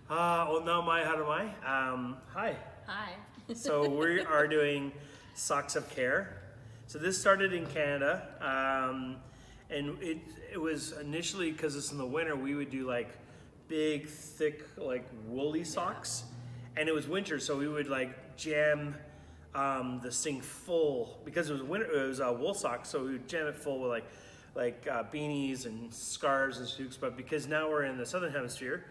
Oh, no, how do I? Hi. Hi. So we are doing Socks of Care. So this started in Canada, and it was initially because it's in the winter. We would do like big, thick, like woolly socks, and it was winter, so we would like jam this thing full because it was winter. It was wool socks, so we would jam it full with beanies and scarves and toques. But because now we're in the southern hemisphere,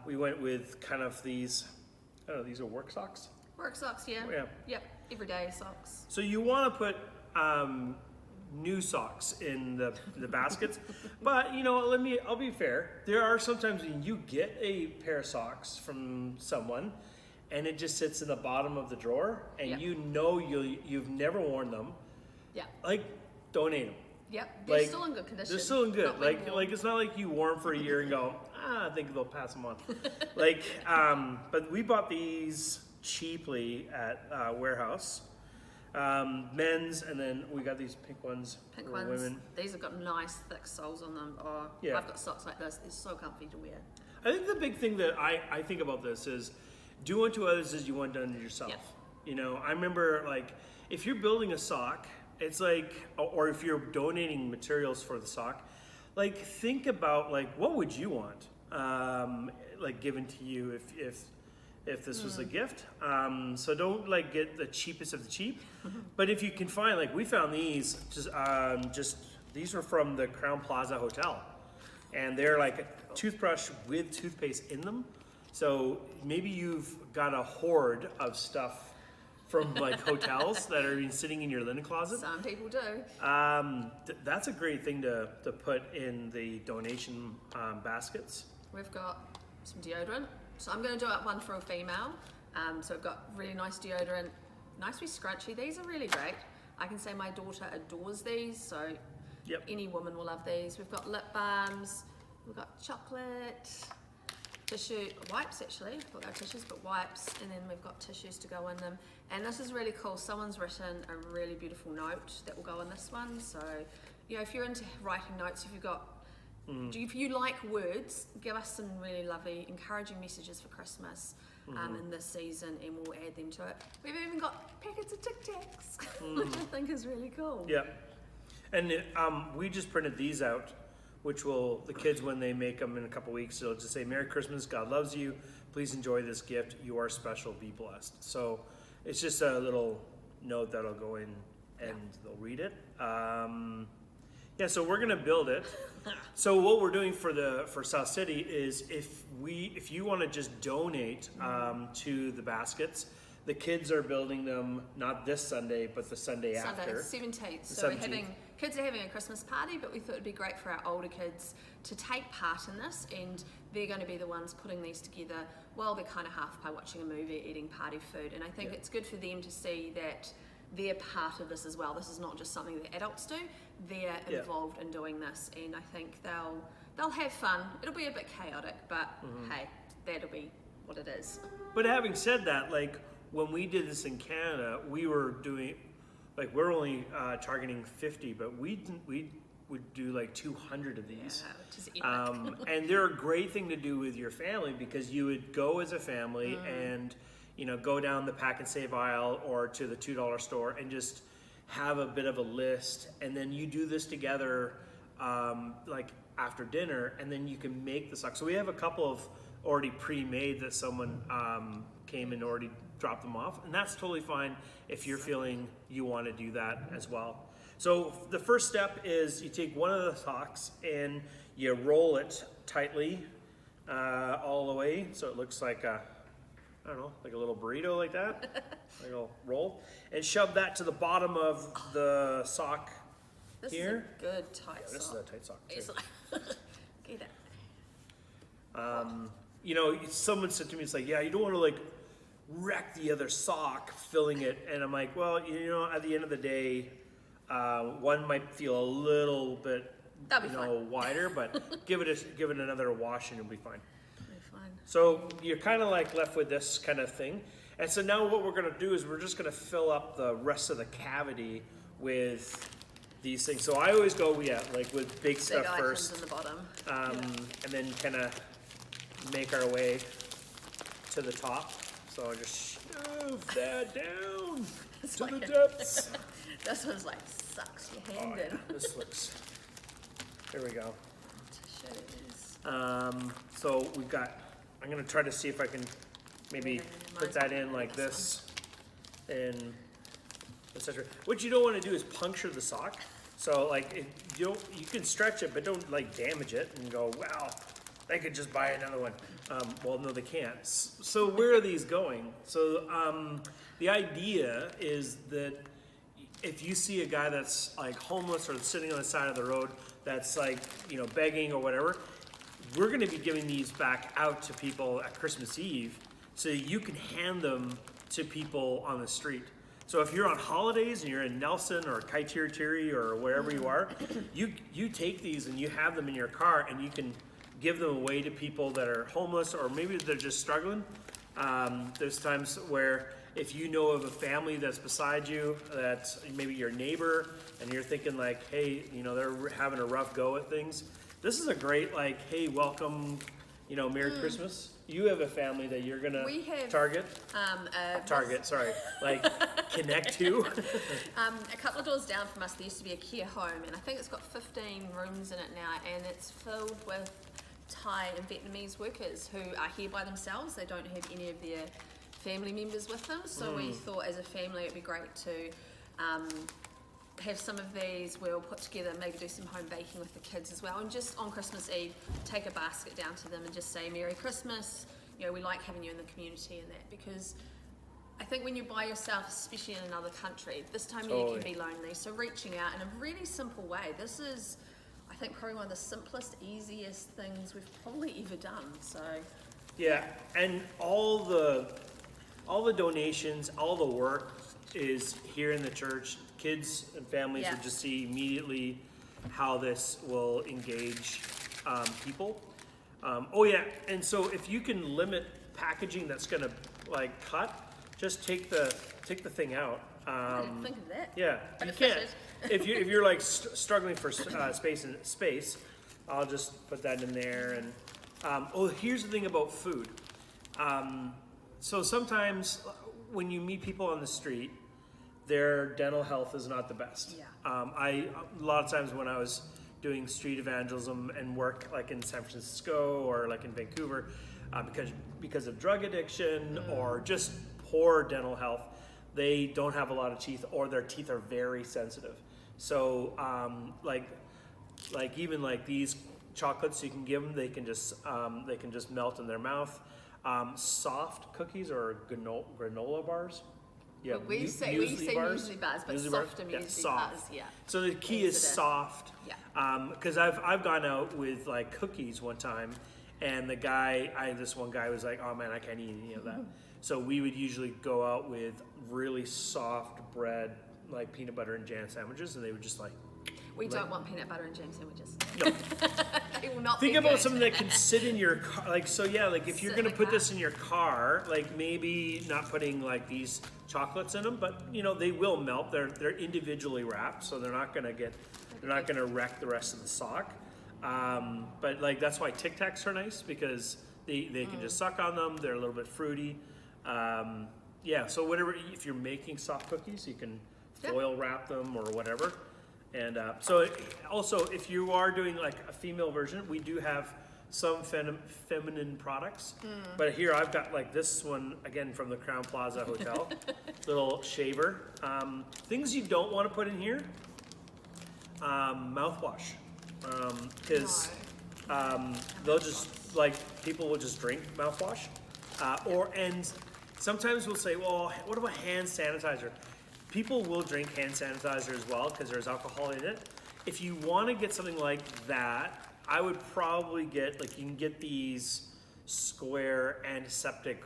we went with kind of these. I don't know, these are work socks. Work socks, yeah. Yeah. Yep, everyday socks. So you want to put new socks in the baskets, but I'll be fair. There are sometimes when you get a pair of socks from someone, and it just sits in the bottom of the drawer, and Yep. you've never worn them. Yeah. Like, donate them. Yep, they're still in good condition. They're still in good. Not being worn. Like it's not like you wore them for a year and go, I think they'll pass them on. But we bought these cheaply at Warehouse, men's, and then we got these pink ones Pink for ones. women. These have got nice thick soles on them. Oh, Yeah. I've got socks like this. They're so comfy to wear. I think the big thing that I think about this is do unto others as you want done to yourself. Yeah. I remember if you're building a sock, it's or if you're donating materials for the sock, think about what would you want given to you if this was a gift. So don't get the cheapest of the cheap, but if you can find we found these these were from the Crown Plaza Hotel, and they're like a toothbrush with toothpaste in them. So maybe you've got a hoard of stuff from hotels that are sitting in your linen closet. Some people do. That's a great thing to put in the donation baskets. We've got some deodorant. So I'm going to do one for a female. So we've got really nice deodorant, nicely scrunchy. These are really great. I can say my daughter adores these, so Yep. any woman will love these. We've got lip balms. We've got chocolate. Tissue, wipes actually, we've got tissues, but wipes, and then we've got tissues to go in them. And this is really cool. Someone's written a really beautiful note that will go in this one. So, if you're into writing notes, if you like words, give us some really lovely, encouraging messages for Christmas in this season, and we'll add them to it. We've even got packets of Tic Tacs, which I think is really cool. Yeah. And we just printed these out, which the kids, when they make them in a couple weeks, it'll just say, Merry Christmas, God loves you, please enjoy this gift, you are special, be blessed. So it's just a little note that'll go in and they'll read it. So we're gonna build it. So what we're doing for South City is if you wanna just donate to the baskets, the kids are building them not this Sunday, but the Sunday after. 17th. The So 17th. Kids are having a Christmas party, but we thought it'd be great for our older kids to take part in this, and they're going to be the ones putting these together while they're kind of half by watching a movie, eating party food. And I think it's good for them to see that they're part of this as well. This is not just something that adults do. They're involved in doing this, and I think they'll have fun. It'll be a bit chaotic, but hey, that'll be what it is. But having said that, when we did this in Canada, we were doing, we're only targeting 50, but we would do 200 of these. Yeah, which is epic. And they're a great thing to do with your family because you would go as a family and, go down the pack and save aisle or to the $2 store and just have a bit of a list. And then you do this together, after dinner, and then you can make the socks. So we have a couple of already pre-made that someone came and already drop them off, and that's totally fine if you're feeling you want to do that as well. So the first step is you take one of the socks and you roll it tightly all the way so it looks like a little burrito like that, like a roll, and shove that to the bottom of the sock This here. is a good tight sock. This is a tight sock too. It's get it. Someone said to me, it's you don't want to wreck the other sock filling it, and I'm like, well, at the end of the day, one might feel a little bit wider, but give it another wash and it'll be fine. It'll be fine. So you're kind of left with this kind of thing, and so now what we're going to do is we're just going to fill up the rest of the cavity with these things. So I always go with big stuff items first, in the bottom. and then kind of make our way to the top. So just shove that down It's to like the a- depths. This one's like sucks your hand Oh, in. this looks. There we go. Tissues. So we've got. I'm gonna try to see if I can maybe put that in like this, and etc. What you don't want to do is puncture the sock. So like you can stretch it, but don't like damage it and go, wow, they could just buy another one. Well, no, they can't. So where are these going? So the idea is that if you see a guy that's like homeless or sitting on the side of the road that's like, you know, begging or whatever, we're going to be giving these back out to people at Christmas Eve so you can hand them to people on the street. So if you're on holidays and you're in Nelson or Kaitiritiri or wherever you are, you take these and you have them in your car and you can give them away to people that are homeless or maybe they're just struggling. There's times where if you know of a family that's beside you, that's maybe your neighbor, and you're thinking like, hey, you know, they're having a rough go at things. This is a great like, hey, welcome, you know, Merry Christmas. You have a family that you're gonna We have, target, like connect to. A couple of doors down from us, there used to be a care home, and I think it's got 15 rooms in it now, and it's filled with Thai and Vietnamese workers who are here by themselves. They don't have any of their family members with them, so we thought as a family it'd be great to have some of these. We'll put together, maybe do some home baking with the kids as well, and just on Christmas Eve take a basket down to them and just say Merry Christmas, you know, we like having you in the community and that, because I think when you're by yourself, especially in another country, this time of year can be lonely, so reaching out in a really simple way. This is, I think, probably one of the simplest, easiest things we've probably ever done, so. Yeah, and all the donations, all the work is here in the church. Kids and families will just see immediately how this will engage people. And so if you can limit packaging that's gonna like cut, just take the thing out. I didn't think of that. Yeah, you can't. if you're like struggling for space, I'll just put that in there. And here's the thing about food. So sometimes when you meet people on the street, their dental health is not the best. Yeah. A lot of times when I was doing street evangelism and work like in San Francisco or like in Vancouver, because of drug addiction or just poor dental health, they don't have a lot of teeth or their teeth are very sensitive. So like even like these chocolates you can give them, they can just melt in their mouth. Soft cookies or granola bars. Yeah, We say muesli bars, but softer muesli bars, yeah. So the key is soft. Yeah. Because I've gone out with like cookies one time, and this one guy was like, oh man, I can't eat any of that. So we would usually go out with really soft bread, like peanut butter and jam sandwiches, and they would just like. We don't want peanut butter and jam sandwiches. No. They will not Think be about good. something that can sit in your car. Like, so yeah, like if you're Sit in going to my put this in your car, like maybe not putting like these chocolates in them, but you know, they will melt. They're individually wrapped, so they're not going to wreck the rest of the sock. But like, that's why Tic Tacs are nice because they can just suck on them. They're a little bit fruity. So whatever, if you're making soft cookies, you can foil wrap them or whatever. And so also, if you are doing like a female version, we do have some feminine products. But here I've got like this one, again, from the Crown Plaza Hotel, little shaver. Things you don't want to put in here, mouthwash. Because they'll just, like, people will just drink mouthwash. And sometimes we'll say, well, what about hand sanitizer? People will drink hand sanitizer as well because there's alcohol in it. If you want to get something like that, I would probably get, like, you can get these square antiseptic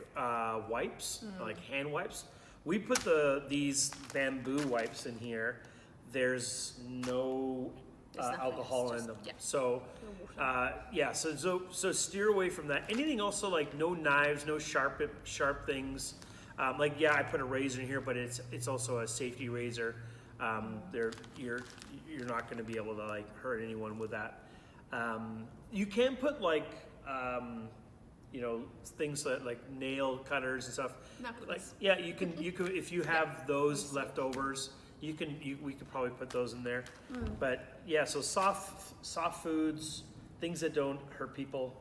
wipes, like hand wipes. We put these bamboo wipes in here. There's no alcohol in them. Yeah. So, so steer away from that. Anything also like no knives, no sharp things. I put a razor in here, but it's also a safety razor. You're not going to be able to like hurt anyone with that. You can put like you know, things like nail cutters and stuff. Knuckles. Like, yeah, you can if you have those leftovers, we could probably put those in there. But yeah, so soft foods, things that don't hurt people.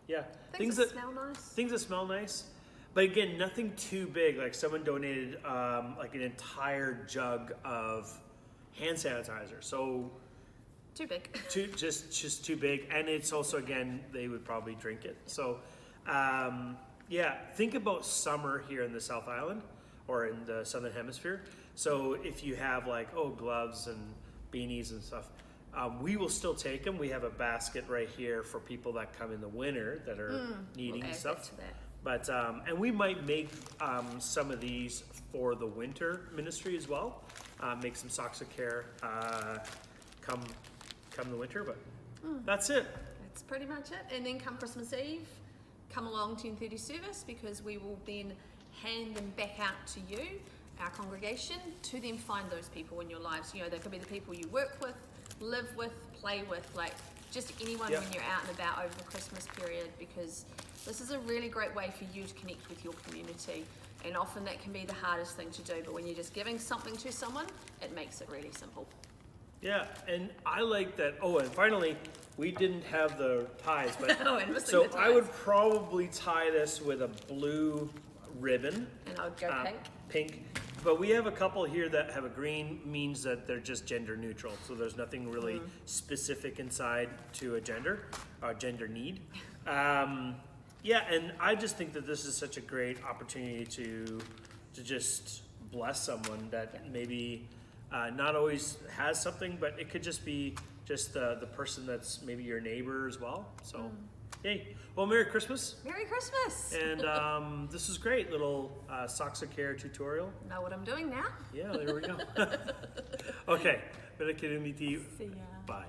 Yeah, Things that smell nice. Things that smell nice. But again, nothing too big. Like someone donated like an entire jug of hand sanitizer. So Too big. just too big, and it's also, again, they would probably drink it. So yeah, think about summer here in the South Island or in the Southern Hemisphere. So if you have like gloves and beanies and stuff, we will still take them. We have a basket right here for people that come in the winter that are needing We'll add stuff. that to that. But and we might make some of these for the winter ministry as well. Make some socks of care come the winter. But that's it. That's pretty much it. And then come Christmas Eve, come along to 10:30 service, because we will then hand them back out to you, our congregation, to then find those people in your lives. You know, they could be the people you work with, live with, play with, like just anyone when you're out and about over the Christmas period, because this is a really great way for you to connect with your community. And often that can be the hardest thing to do, but when you're just giving something to someone, it makes it really simple. Yeah, and I like that. Oh, and finally, we didn't have the ties, but And missing so the I ties. would probably tie this with a blue ribbon. And I would go pink. Pink. But we have a couple here that have a green, means that they're just gender neutral. So there's nothing really specific inside to a gender need. Yeah, and I just think that this is such a great opportunity to just bless someone that maybe not always has something, but it could just be just the person that's maybe your neighbor as well. So, yay. Well, Merry Christmas. Merry Christmas! And this is great. Little Socks of Care tutorial. Know what I'm doing now? Yeah, there we go. Okay. Benekirumiti. See ya. Bye.